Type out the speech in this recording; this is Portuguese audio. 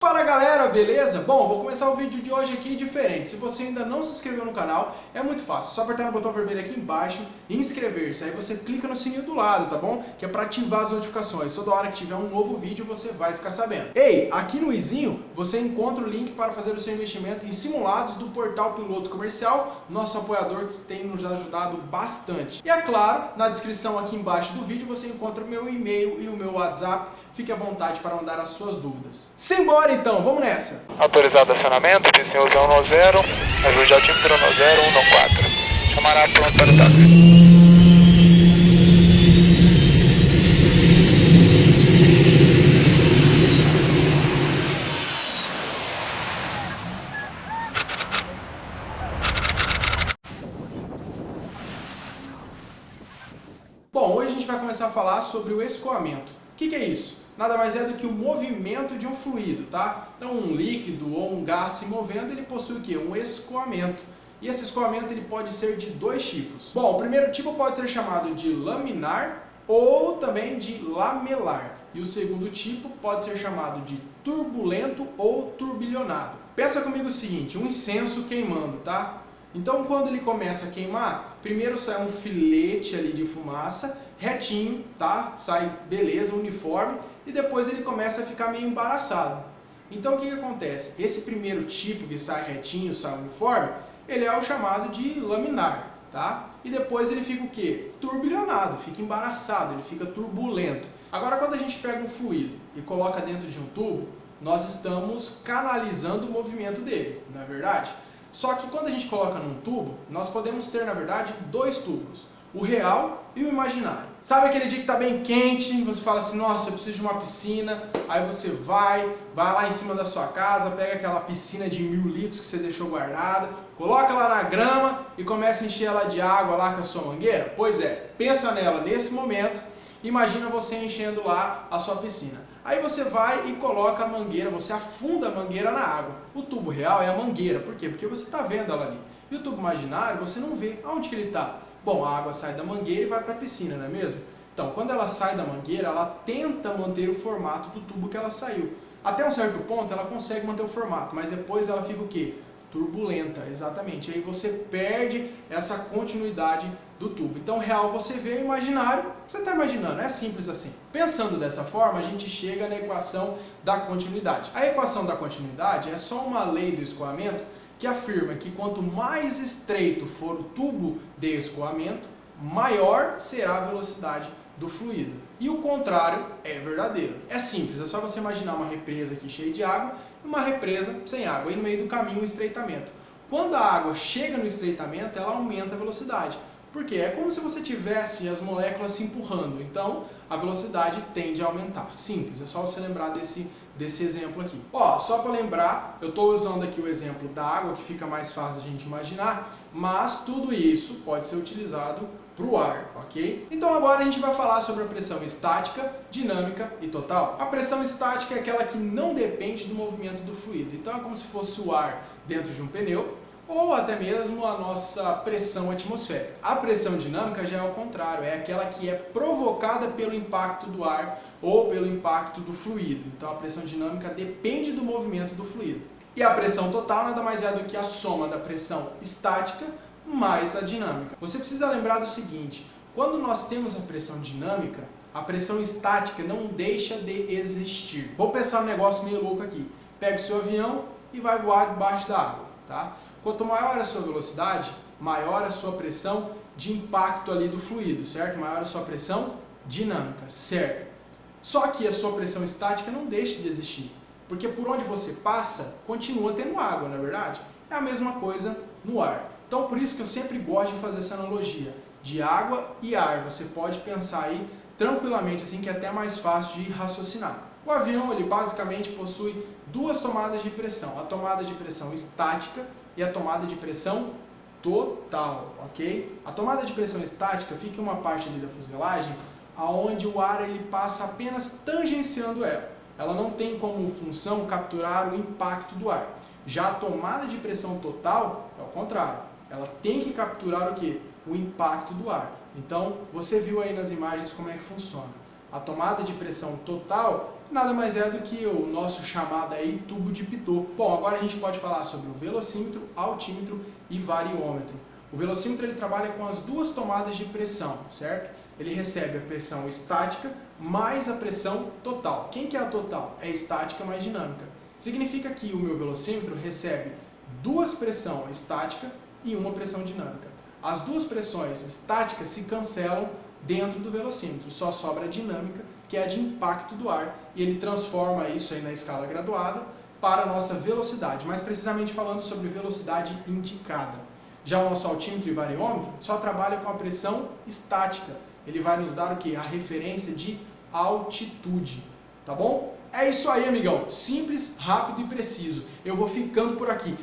Fala galera, beleza? Bom, vou começar o vídeo de hoje aqui diferente. Se você ainda não se inscreveu no canal, é muito fácil. É só apertar no botão vermelho aqui embaixo e inscrever-se. Aí você clica no sininho do lado, tá bom? Que é para ativar as notificações. Toda hora que tiver um novo vídeo, você vai ficar sabendo. Ei, aqui no izinho, você encontra o link para fazer o seu investimento em simulados do portal Piloto Comercial, nosso apoiador que tem nos ajudado bastante. E é claro, na descrição aqui embaixo do vídeo, você encontra o meu e-mail e o meu WhatsApp. Fique à vontade para mandar as suas dúvidas. Simbora então, vamos nessa! Autorizado acionamento, PC 190, ajude ao time 01014. Chamará pronto para o táxi. Bom, hoje a gente vai começar a falar sobre o escoamento. O que é isso? Nada mais é do que o movimento de um fluido, tá? Então um líquido ou um gás se movendo, ele possui o quê? Um escoamento. E esse escoamento ele pode ser de dois tipos. Bom, o primeiro tipo pode ser chamado de laminar ou também de lamelar. E o segundo tipo pode ser chamado de turbulento ou turbilhonado. Pensa comigo o seguinte, um incenso queimando, tá? Então quando ele começa a queimar, primeiro sai um filete ali de fumaça, retinho, tá? Sai beleza, uniforme, e depois ele começa a ficar meio embaraçado. Então o que acontece? Esse primeiro tipo que sai retinho, sai uniforme, ele é o chamado de laminar, tá? E depois ele fica o quê? Turbilhonado, fica embaraçado, ele fica turbulento. Agora quando a gente pega um fluido e coloca dentro de um tubo, nós estamos canalizando o movimento dele, não é verdade? Só que quando a gente coloca num tubo, nós podemos ter, na verdade, dois tubos. O real e o imaginário. Sabe aquele dia que está bem quente, você fala assim, nossa, eu preciso de uma piscina, aí você vai lá em cima da sua casa, pega aquela piscina de 1000 litros que você deixou guardada, coloca lá na grama e começa a encher ela de água lá com a sua mangueira? Pois é, pensa nela nesse momento, imagina você enchendo lá a sua piscina. Aí você vai e coloca a mangueira, você afunda a mangueira na água. O tubo real é a mangueira, por quê? Porque você está vendo ela ali. E o tubo imaginário você não vê. Aonde que ele está? Bom, a água sai da mangueira e vai para a piscina, não é mesmo? Então, quando ela sai da mangueira, ela tenta manter o formato do tubo que ela saiu. Até um certo ponto ela consegue manter o formato, mas depois ela fica o quê? Turbulenta, exatamente. Aí você perde essa continuidade do tubo. Então, real você vê, imaginário, você está imaginando, é simples assim. Pensando dessa forma, a gente chega na equação da continuidade. A equação da continuidade é só uma lei do escoamento que afirma que quanto mais estreito for o tubo de escoamento, maior será a velocidade do fluido. E o contrário é verdadeiro. É simples, é só você imaginar uma represa aqui cheia de água e uma represa sem água, e no meio do caminho um estreitamento. Quando a água chega no estreitamento, ela aumenta a velocidade. Por quê? É como se você tivesse as moléculas se empurrando, então a velocidade tende a aumentar. Simples, é só você lembrar desse exemplo aqui. Ó, só para lembrar, eu estou usando aqui o exemplo da água, que fica mais fácil a gente imaginar, mas tudo isso pode ser utilizado para o ar, ok? Então agora a gente vai falar sobre a pressão estática, dinâmica e total. A pressão estática é aquela que não depende do movimento do fluido, então é como se fosse o ar dentro de um pneu, ou até mesmo a nossa pressão atmosférica. A pressão dinâmica já é ao contrário, é aquela que é provocada pelo impacto do ar ou pelo impacto do fluido. Então a pressão dinâmica depende do movimento do fluido. E a pressão total nada mais é do que a soma da pressão estática mais a dinâmica. Você precisa lembrar do seguinte, quando nós temos a pressão dinâmica, a pressão estática não deixa de existir. Vamos pensar um negócio meio louco aqui. Pega o seu avião e vai voar debaixo da água, tá? Quanto maior a sua velocidade, maior a sua pressão de impacto ali do fluido, certo? Maior a sua pressão dinâmica, certo? Só que a sua pressão estática não deixa de existir, porque por onde você passa, continua tendo água, não é verdade? É a mesma coisa no ar. Então por isso que eu sempre gosto de fazer essa analogia de água e ar. Você pode pensar aí tranquilamente, assim, que é até mais fácil de raciocinar. O avião, ele basicamente possui duas tomadas de pressão, a tomada de pressão estática e a tomada de pressão total, ok? A tomada de pressão estática fica em uma parte ali da fuselagem onde o ar ele passa apenas tangenciando ela. Ela não tem como função capturar o impacto do ar. Já a tomada de pressão total é o contrário. Ela tem que capturar o quê? O impacto do ar. Então, você viu aí nas imagens como é que funciona. A tomada de pressão total, nada mais é do que o nosso chamado aí tubo de pitot. Bom, agora a gente pode falar sobre o velocímetro, altímetro e variômetro. O velocímetro ele trabalha com as duas tomadas de pressão, certo? Ele recebe a pressão estática mais a pressão total. Quem que é a total? É estática mais dinâmica. Significa que o meu velocímetro recebe duas pressões estática e uma pressão dinâmica. As duas pressões estáticas se cancelam dentro do velocímetro, só sobra a dinâmica, que é a de impacto do ar, e ele transforma isso aí na escala graduada para a nossa velocidade, mais precisamente falando sobre velocidade indicada. Já o nosso altímetro e variômetro só trabalha com a pressão estática, ele vai nos dar o que? A referência de altitude, tá bom? É isso aí, amigão, simples, rápido e preciso. Eu vou ficando por aqui.